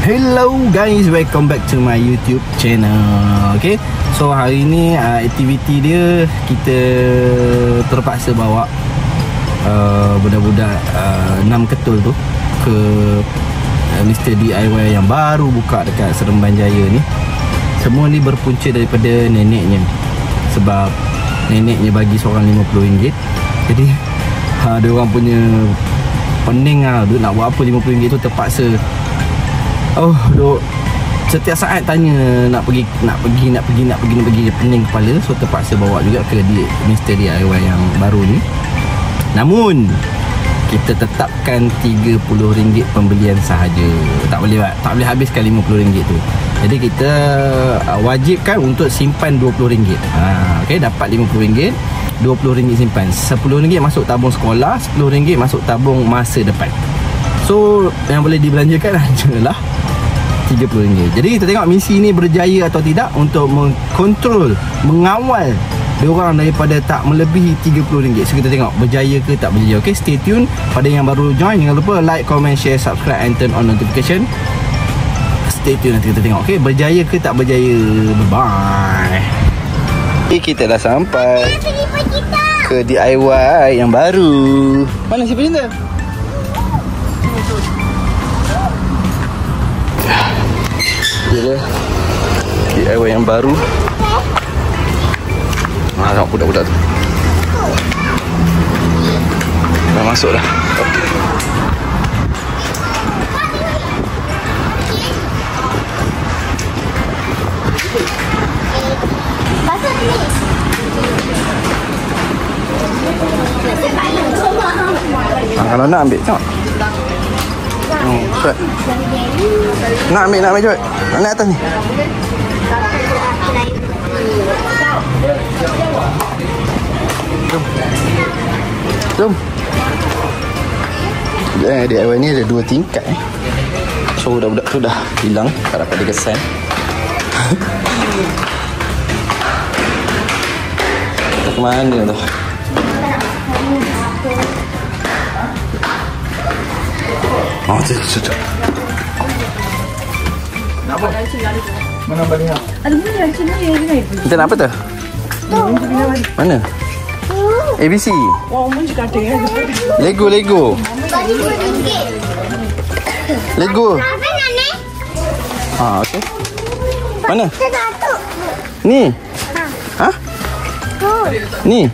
Hello guys, welcome back to my YouTube channel. Okay, so hari ni aktiviti dia kita terpaksa bawa budak-budak 6 ketul tu ke Mr. DIY yang baru buka dekat Seremban Jaya ni. Semua ni berpunca daripada neneknya, sebab neneknya bagi seorang RM50. Jadi dia orang punya pening duit nak buat apa RM50 tu, terpaksa duk setiap saat tanya nak pergi, pening kepala. So terpaksa bawa juga ke Mr. DIY yang baru ni. Namun kita tetapkan RM30 pembelian sahaja. Tak boleh habiskan RM50 tu. Jadi kita wajibkan untuk simpan RM20. Okay, dapat RM50, RM20 simpan. RM10 masuk tabung sekolah, RM10 masuk tabung masa depan. So yang boleh dibelanjakan adalah RM30. Jadi kita tengok misi ni berjaya atau tidak untuk mengkontrol, mengawal diorang daripada tak melebihi RM30. So kita tengok berjaya ke tak berjaya. Okay, stay tune. Pada yang baru join, jangan lupa like, comment, share, subscribe and turn on notification. Stay tune, nanti kita tengok. Okay, berjaya ke tak berjaya. Bye. Kita dah sampai ke DIY yang baru. Mana si Pelinda? Dia DIY yang baru. Tengok budak-budak tu dah masuk dah. Kalau nak ambil tengok. Cepat. Nak ambil cepat. Naik atas ni. Jom. DIY ni ada 2 tingkat. So budak-budak tu dah hilang, tak dapat dikesan. Ke mana tu? Tu. Nak apa? Mana balik nak? Ada mana rancun ni? Kita nak apa tu? Mana? ABC. Lego. Lego. Okey. Mana? Ni. Ha? Ni.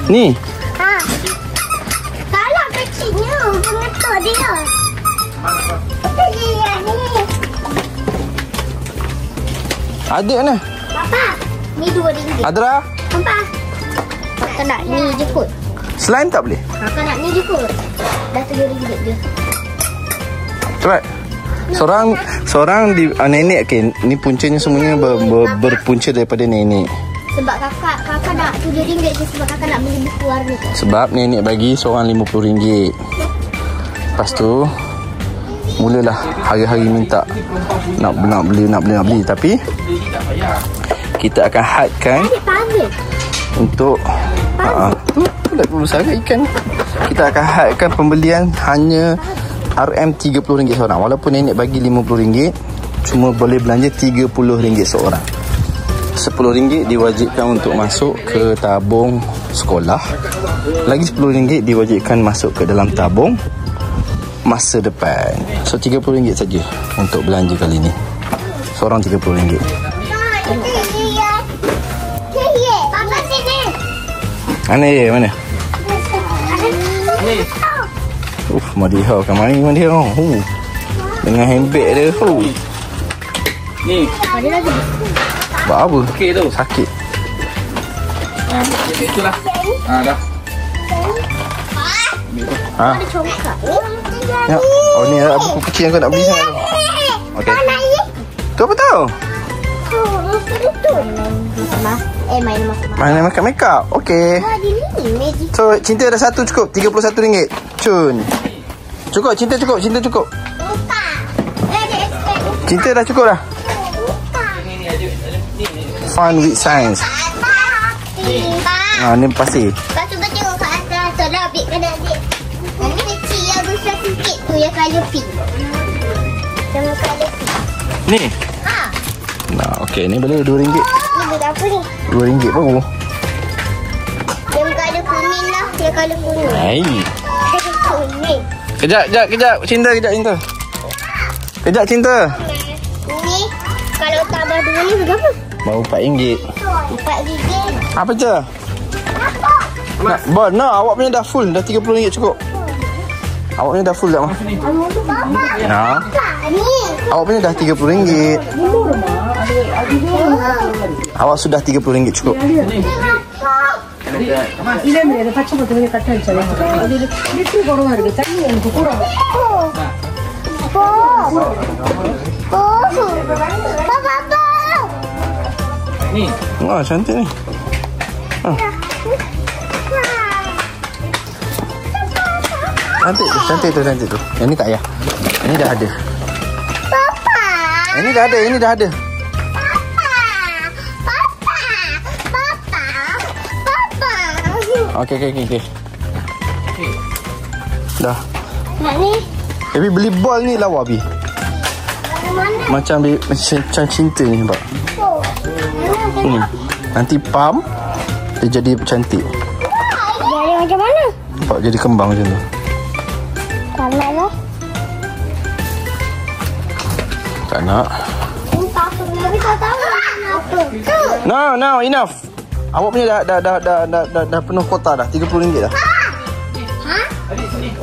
Ni. Kalau kecilnya pengetul dia. Adik mana? Papa, ni RM2. Adra? Papa, kakak nak ni je kot. Slime tak boleh? Kakak nak ni je kot. Dah RM3 je. Cepat. Seorang di nenek. Okay, ni puncanya semuanya berpunca daripada nenek. Sebab kakak nak RM7 je, sebab kakak nak beli buku warna tu. Sebab nenek bagi seorang RM50. Lepas tu mulalah hari-hari minta nak beli. Tapi kita akan hadkan untuk tu besar ikan. Kita akan hadkan pembelian hanya RM30 seorang. Walaupun nenek bagi RM50, cuma boleh belanja RM30 seorang. RM10 diwajibkan untuk masuk ke tabung sekolah. Lagi RM10 diwajibkan masuk ke dalam tabung masa depan. So RM30 saja untuk belanja kali ni. Seorang RM30. Mana? Madihau kan main Madihau. Dengan handbag dia. Ni. Ada lagi. Buat apa? Okey tu. Sakit. Itulah. Dah. Ada congkak. Ya. Oh ni ada buku kecil yang kau nak beli sangat tu. Okey. Tu apa tau? Main makan make up. Okey. So cinta ada satu cukup. RM31. Cun. Cukup, cinta cukup. Cinta dah cukup dah. Fun with science. Ni pasir. Lepas tu tengok kat atas. Tolong ambil kan adik. Yang ni kecil yang besar sikit tu yang colour pink. Ni. Nah, okey, ni beli RM2. Ni benda apa ni? RM2 baru. Dia kalau kuning lah. Dia kalau kuning. Hai. Dia kuning. Kejap. Cinta, kejap cinta. Kejap cinta. Ni kalau tambah 2 ni berapa? Baru RM4. RM4. Apa je? Nak, no, awak punya dah full. Dah RM30 cukup. Awak punya dah full tak, Mah? Nah. Ni. Awak punya dah RM30. Awak sudah RM30 cukup. 이래면 받쳐볼 때 그냥 갖다 있잖아. 밑으로 걸어가는 게 짱이야. 이거 걸어. Ni. Wah, cantik ni. Cantik tu. Yang ni tak payah. Ini dah ada. Papa. Ini dah ada. Okey. Dah. Nak ni. Baby beli ball ni lawa Bi. Mana? Macam cinta ni nampak. Ni. Nanti pump dia jadi cantik. Jadi macam mana? Nampak jadi kembang macam tu. Tak nak lah. Tak nak. Tapi tak tahu kenapa. No, enough. Awak punya dah penuh kota dah. RM30 dah. Ha?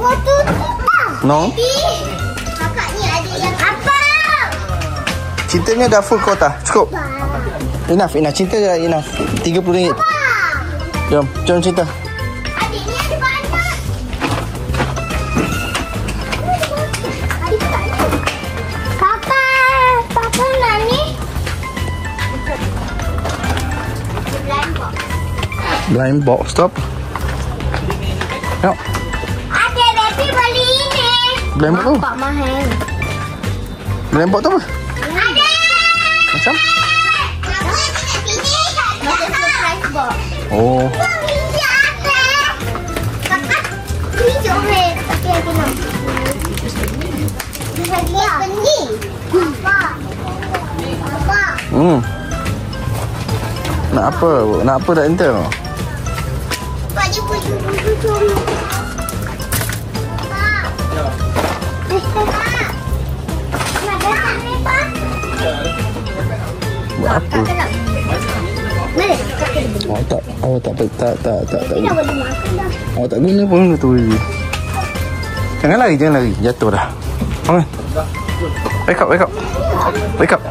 Waktu No. kakak ni ada yang apa? Cintanya dah full kota. Cukup. Enough. Cinta dah enough. RM30. Jom cinta. Adik ni ada banyak. Adik tak ada. Papa nak ni. Blind box stop. Yuk. Adik baby beli ini. Blind box tu. Pak mahal. Blind box tu apa? Adik. Macam? Macam surprise box. Oh. Nak apa dah enter? Buat apa? Awak tak. Awak tak guna pun tu. Jangan lari. Jatuh dah. Bangun. Wake up.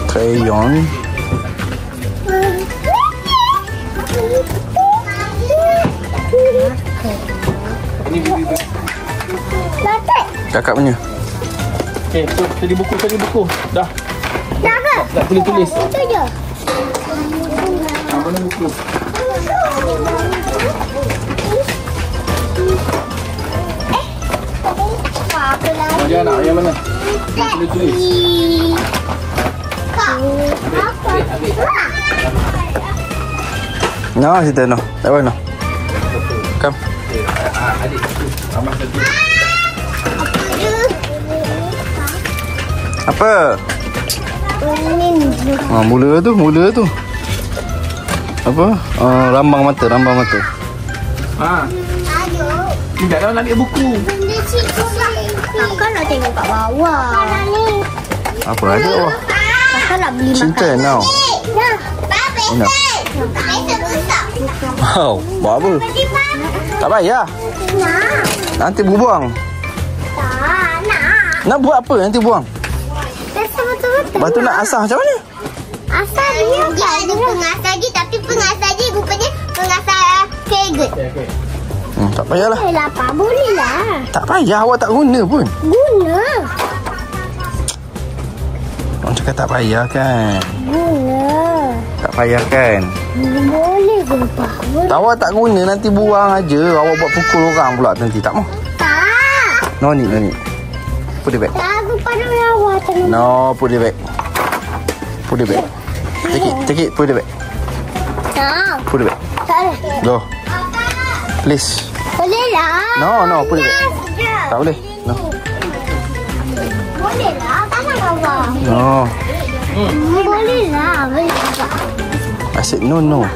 Crayon. Kakak punya. Okay, so tadi buku. Dah. Dah ke? Tak boleh tulis. Itu je. Mana buku? Apa lagi? Dia nak yang mana? Boleh tulis. No, situ no. Tak boleh no. Come. Adik tu. Abang satu. Apa? Mula tu. Apa? Rambang mata. Ha. Tidak dah nak ambil buku. Benda cikgu Kakak nak tengok kat bawah. Kakak ni. Apa ada bawah? Kakak nak beli Cinta makan. now. Dah. Enough. Wow, buat apa? Tak payah. Nak. Nanti buang. Tak nak. Nak buat apa nanti buang? Betul-betul. Lepas tu nak asah macam mana? Asal dia ada pengasah je. Tapi pengasah je rupanya pengasah keget. Tak payahlah. Boleh lah Pak. Boleh lah. Tak payah, awak tak guna pun. Guna. Orang cakap tak payah kan? Guna. Tak payah kan? Boleh ke Pak? Boleh. Awak tak guna nanti buang aja. Awak buat pukul orang pula nanti. Tak mau. Tak. No need. Put it back. Tak aku pada awak. No, put it back. Take it, put it back. Tak. Put it back. Tak ada. Go. Please. Boleh lah. No, boleh. Tak boleh. No. Boleh lah. Tangan awak. No. Boleh lah. Boleh juga. I said no.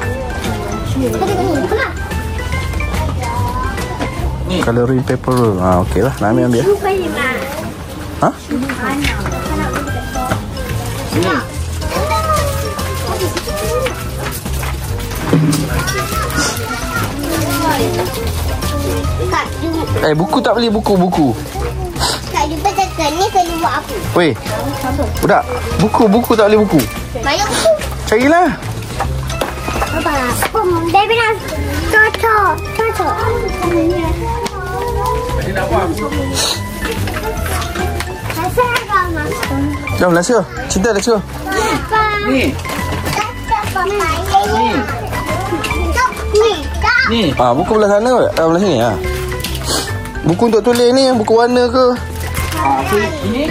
Coloring paper roll. Okey lah. Nak ambil. Ha? Buku tak beli buku. Kak jumpa cakap ni kena buat apa? Weh. Budak. Buku tak beli buku. Banyak buku. Carilah. Apa? Baby nak cocok. Ini nak buat. Saya akan masuk. Jom, let's go. Cinta, let's go. Ni. Ni. Buku belah sana ke? Belah sini . Buku untuk tulis ni, buku warna ke? Ini.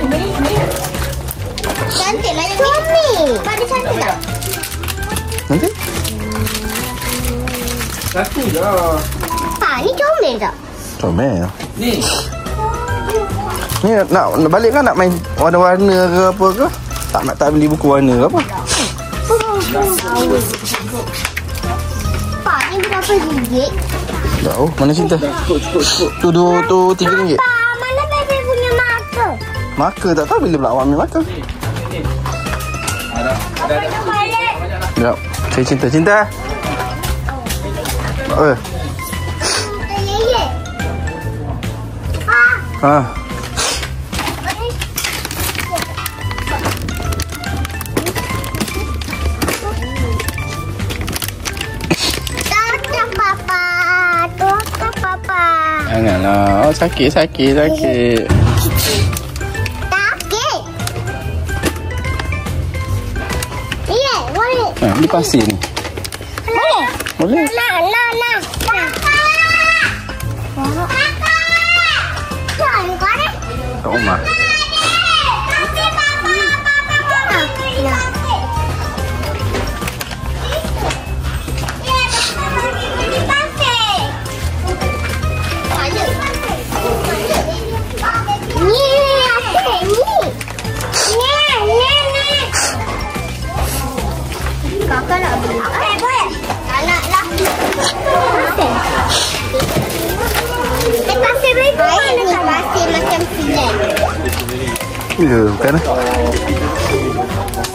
Cantik lah yang ni. Pada cantik tak? Nanti? Satu je. Ni comel tak? Comel. Ni. Ni nak balik kan nak main warna-warna ke apa ke? Tak beli buku warna ke apa? Pak, ni berapa ringgit? Tahu, mana Cinta? Cukup. Tu RM3. Pak, mana baby punya marker? Marker tak tahu bila pula awak ambil marker. Ada. Balik. Sekejap. Saya Cinta. Ye. Janganlah. Sakit. Sakit. Ye, boleh. Di pasir ni. Boleh. Nak. Kat rumah. Kakak nak beli. Boleh. Nak lah. Pasir berapa mana tak pasir macam silen. Ya, bukan lah.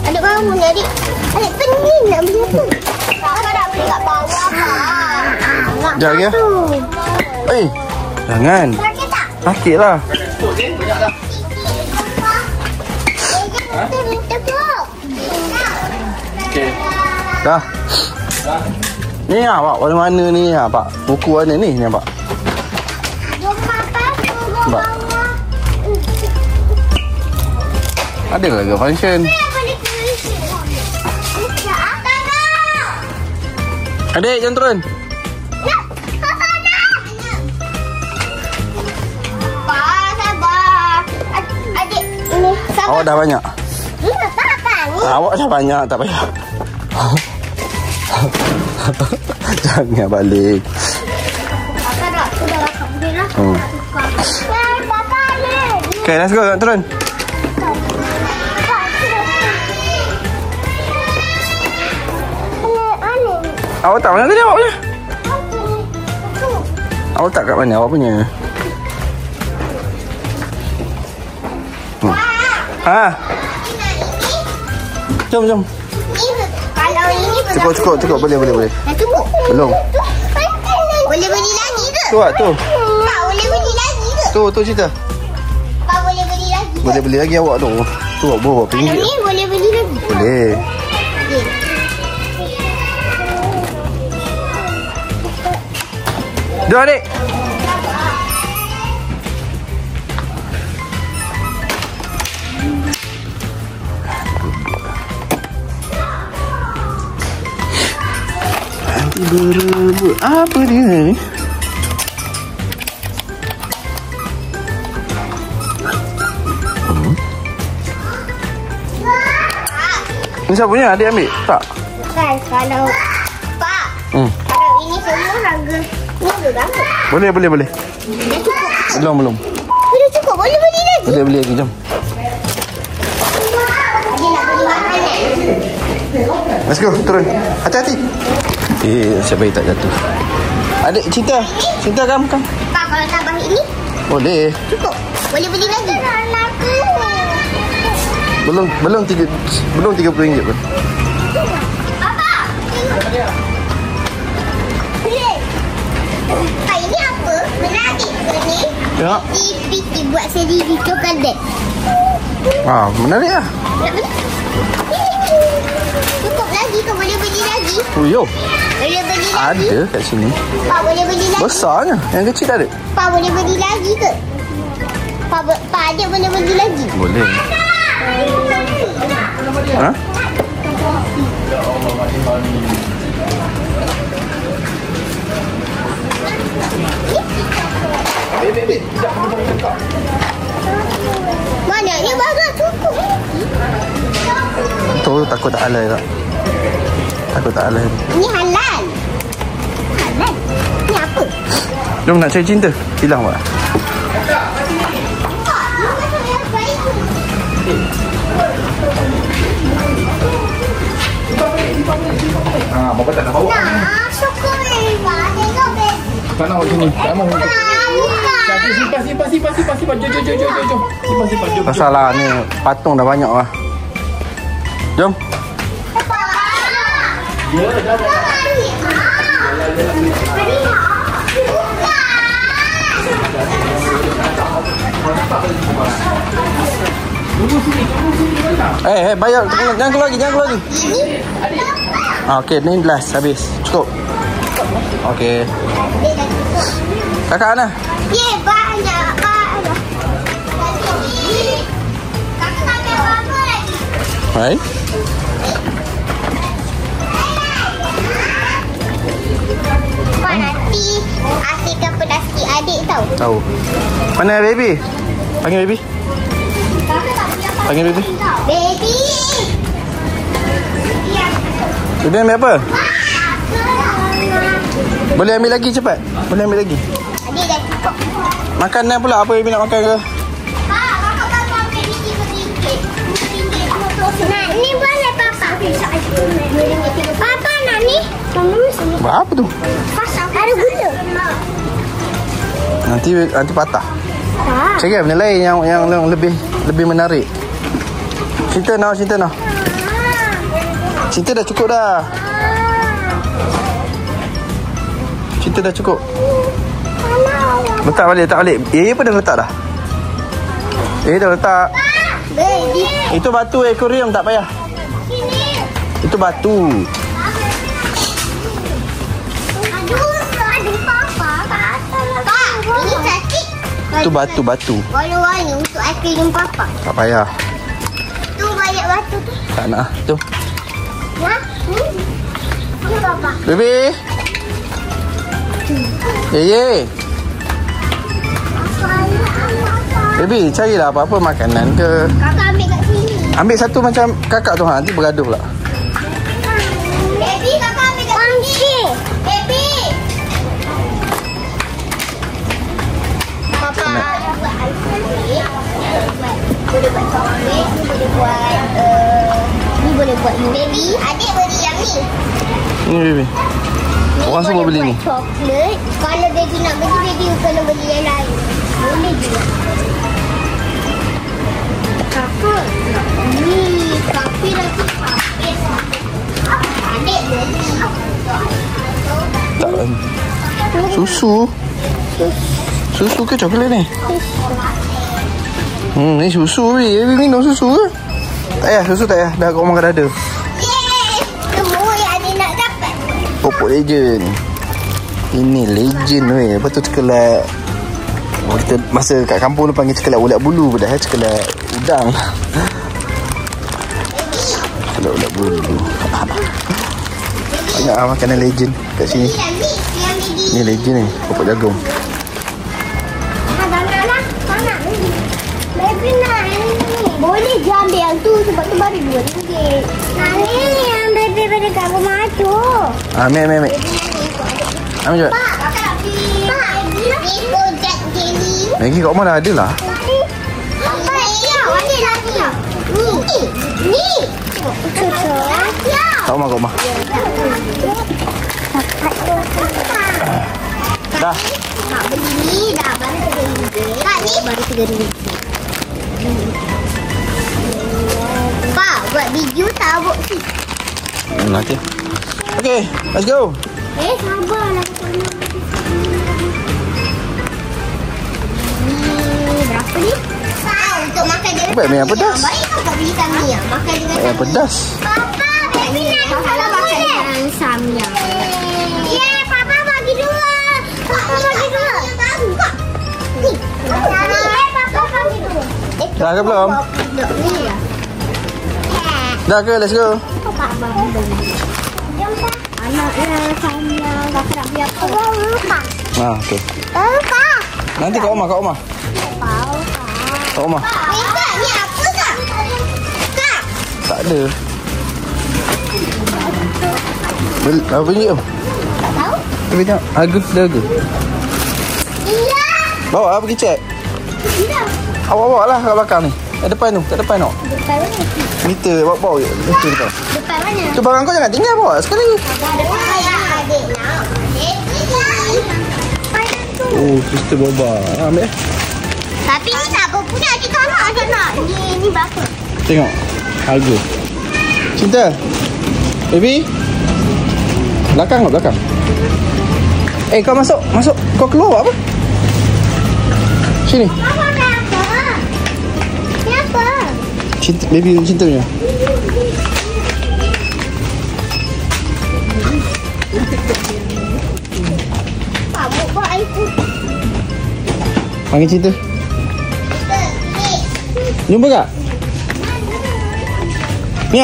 Adik bangun adik. Adik pening nak beli tu. Kakak nak beli kat bawah pak. Sekejap lagi ya. Jangan. Sakit tak? Sakit lah. Banyak dah. Okey. Dah. Ni pak, warna-warna ni pak. Buku warna ni pak. Nampak? Ada ke function? Adik, jangan turun. Adik, ini Awak dah banyak. tak. Awak dah banyak, tak payah. Jangan balik. Kakak dah rakam dia lah. Papa ni. Okay, let's go. Turun. Awak tak mana tadi awak punya? Awak tak kat mana awak punya? Jom. Kalau ini Cukup. Boleh. dah cukup. Belum. Boleh beli lagi ke? Tu tak? Tu. Tak boleh beli lagi ke? Tu cerita. Pak boleh beli lagi ke? Boleh beli lagi awak tu. Tu awak bawa Kalau RM1. ni boleh beli lagi. Boleh. Okey. Dua adik. Nanti berebut apa dia ni? Ni siapa punya? Adik ambil? Tak? Kan kalau Pak, kalau ini semua harga Ni berapa? Boleh. Dah cukup. Belum. Dah cukup. Boleh beli lagi. Boleh beli lagi, jom. Dia nak beli makanan. Let's go, turun. Hati-hati. Siapa yang tak jatuh? Adik, Cinta, kam. Pak, kalau tambah ini, Boleh. cukup. Boleh beli lagi. Belum RM30 pun. Apa? Boleh. Pak, ini apa? Menarik ke ni? Ya. PT buat sendiri coklat. Menarik lah. Nak beli? Cukup lagi ke? Boleh beli lagi? Oh, yo. Boleh beli lagi? Ada kat sini. Pak, boleh beli lagi? Besarnya. Yang kecil tak ada? Pak, boleh beli lagi ke? Pak adik boleh beli lagi? Boleh. Ha? Mana ni baru cukup. Tu takut tak halal tak? Takut tak halal. Ni halal. Halal. Ni apa? Jom nak cari cinta. Hilang tak? Bapa tak nak bawa. Nah, syukur Eva. Tengok beb. Tak nak sini. Tak mau. Bukan. Simpan. Jom. Simpan. Jom. Masalah ni patung dah banyak lah. Jom. Bayar. Jangan keluar lagi. Okey, ni last habis. Cukup. Okey. Kakak Ana. Ye, banyak. Kakak ambil apa lagi? Hai. Pak, nanti asyikkan pedas sikit adik tau. Tahu. Mana baby? Panggil baby. Panggil baby. Baby. Baby ambil apa? Boleh ambil lagi cepat. Boleh ambil lagi. Adik dah cukup. Makanan pula apa baby nak makan ke? Pak, kakak baru ambil biji RM1. Nah, ni boleh papa. Papa nak ni? Buat apa tu? Ada gula. Nanti patah. Tak. Cari benda lain yang lebih menarik. Cinta nak. Cinta dah cukup dah. Cinta dah cukup. Letak balik. Apa dah letak dah? Dah letak. Baby. Itu batu akuarium tak payah. Sini. Itu batu. Aduh, papa. Kak, ini cantik. Itu batu. Warna-warni untuk aiskrim papa. Tak payah. Tu banyak batu tu. Tak nak. Tu. Ya? Ni papa. Baby. Ye. Baby, carilah apa-apa makanan ke. Kakak ambil kat sini. Ambil satu macam kakak tu. Nanti bergaduh pula. Baby, kakak ambil kat sini. Baby. Papa buat aiskrim. Boleh buat coklat. Ni boleh buat ni. Baby, adik beli yang ni. Ini baby. Orang semua beli ni. Coklat. Kalau baby nak beli, baby kena beli yang lain. Boleh juga. Kakak. Ni kafe lagi kafe. Adik beli. Tak. Susu ke coklat ni? Ni susu ni. Baby minum susu ke? Tak payah, susu tak payah. Dah kat rumah dah ada. Yeay. Semua yang adik nak dapat. Popok legend. Ini legend weh. Lepas tu coklat. Kita masa kat kampung tu panggil coklat ulat bulu. Padahal coklat udang. Coklat ulat bulu. Banyak lah makanan legend kat sini. Ni legend ni. Popok jagung. Baby nak ni. Boleh je ambil yang tu sebab tu baru RM2. Nah ni yang baby pada kat rumah tu. Ambil. Ambil cepat. Pak, kakak nak Ni Kojak Jelly. Maggi kat rumah dah ada lah. Papa, ya, ada lagi. Ni. Kat rumah. Dah. Mak beli ni dah baru RM3. Kak ni baru RM3. Pak, buat video tabuk si. Nanti. Okay, let's go. Sabarlah. Ni berapa ni? Untuk makan dengan Baik, yang pedas. Baik kakak beli Samia. Makan dengan Yang pedas. Papa, baby nak makan dengan Samia. Papa bagi dua. Papa bagi dua. Ni. Papa bagi dua. Dah ke belum? Ni lah. Dah ke? Let's go. Papa abang beli. Jom tak? Anaknya Samia. Kakak nak beli apa? Lupa. Okay. Lupa. Nanti kat rumah. Lupa. Kat rumah. Kak, ni apa kak? Kak. Tak ada. Berapa ringgit tu? Tak tahu? Tapi tengok. Harga sudah harga. Iya. Bawa pergi cek. Iya. Awak bawa lah kat belakang ni. Kat depan tu. Depan mana? Meter. Bawa je. Meter depan. Depan mana? Tu barang kau jangan tinggal bawa sekali. Depan adik nak. Oh, sister boba. Ambil. Tapi ni tak berpunya. Adik tak nak. Ni berapa? Tengok. Harga. Cinta. Baby. Belakang. Kau masuk. Kau keluar apa? Sini. Papa apa? Ni apa? Cinta, baby Cinta punya. Kamu buat air putih. Panggil Cinta. Jumpa tak? Ni.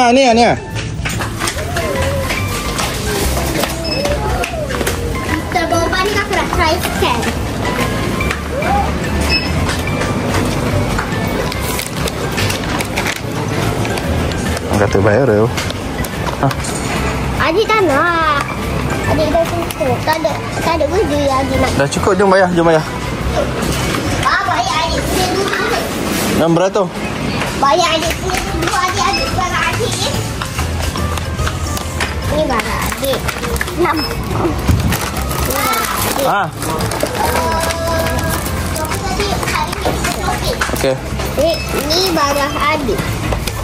Kita boba ni kakak nak try scan. Kata bayar tu. Adik tak nak. Adik dah cukup. Tak ada kerja adik nak. Dah cukup, jom bayar. Bayar adik punya dulu. Dan beratur. Bayar adik punya dulu. Adik barang adik ni. Ni barang adik. 6. Okey. Ni barang adik.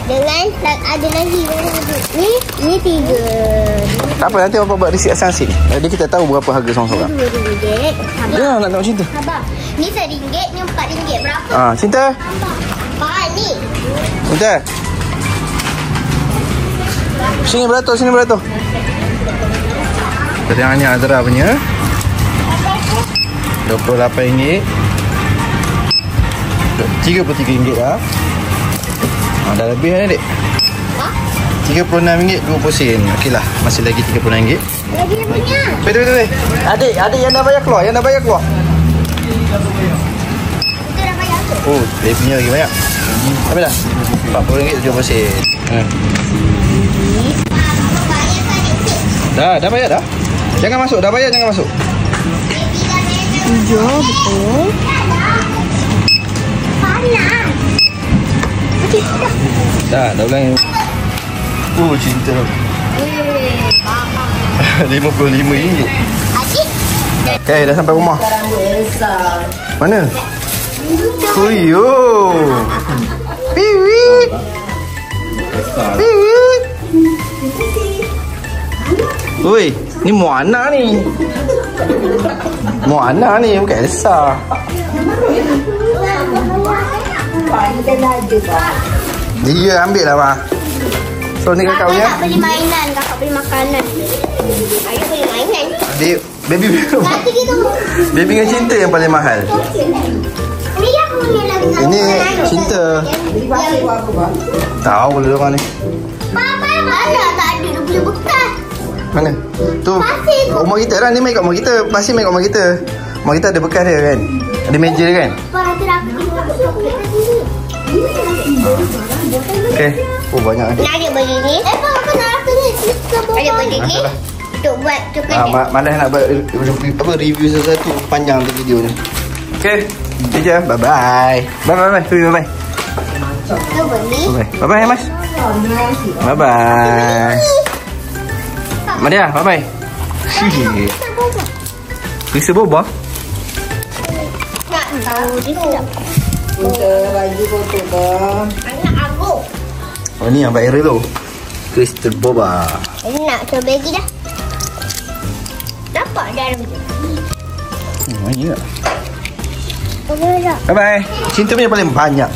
Dengan ada lagi barang adik. Ni 3. Tak apa, nanti Bapak buat resit asal-asal. Jadi kita tahu berapa harga seorang-seorang. RM2. Sabar. Ya, nak tengok Cinta. Sabar. Ni RM1, ni RM4. Berapa? Cinta. Pak ni. Cinta. Sini beratur. Yang ni Azra punya. RM28. RM33 dah. Dah lebih kan adik? RM36 20 sen. Okeylah, masih lagi RM36. Lagi dia punya. Betul. Adik yang dah bayar keluar. Kita dah bayar tu. Oh, dia punya lagi banyak. Habis dah? RM40 20 sen. Dah bayar dah. Jangan masuk, dah bayar jangan masuk. 7 betul. Panas. Dah ulang. Oh, Cinta. RM55. Adik. Okay, dah sampai rumah. Mana? Uyo. Piwit. Oi, ni Moana ni. Bukan Elsa. Dia ambil lah, Mak. So, ni kakak punya. Tak beli mainan, kakak beli makanan. Ayah beli mainan. Adik, baby Nanti gitu. baby dengan Cinta yang paling mahal. Ni aku punya lagi. Ini Cinta. Tahu boleh orang ni. Papa mana tak ada dia punya bekas. Mana? Tu rumah kita lah. Ni main kat rumah kita. Pasti main kat rumah kita. Rumah kita ada bekas dia kan. Ada meja dia kan. Nanti aku coklat sini. Okay. Oh banyak adik. Nak adik beli ni. Apa nak aku ni? Adik beli ni. untuk buat coklat. Malas nak buat review sesuatu panjang tu video ni. Okay, Teacher, bye-bye. Bye-bye. Bye-bye. Bye-bye, Mas. Bye-bye. Maria, bye-bye. Periksa boba? Tak tahu dia sedap. Untuk baju kotor ke? Anak aku. Oh, ni yang Abang Era tu. Crystal boba. Nak coba lagi dah. Dapat dah ada macam Banyak. ni. Bye-bye. Cinta punya paling banyak.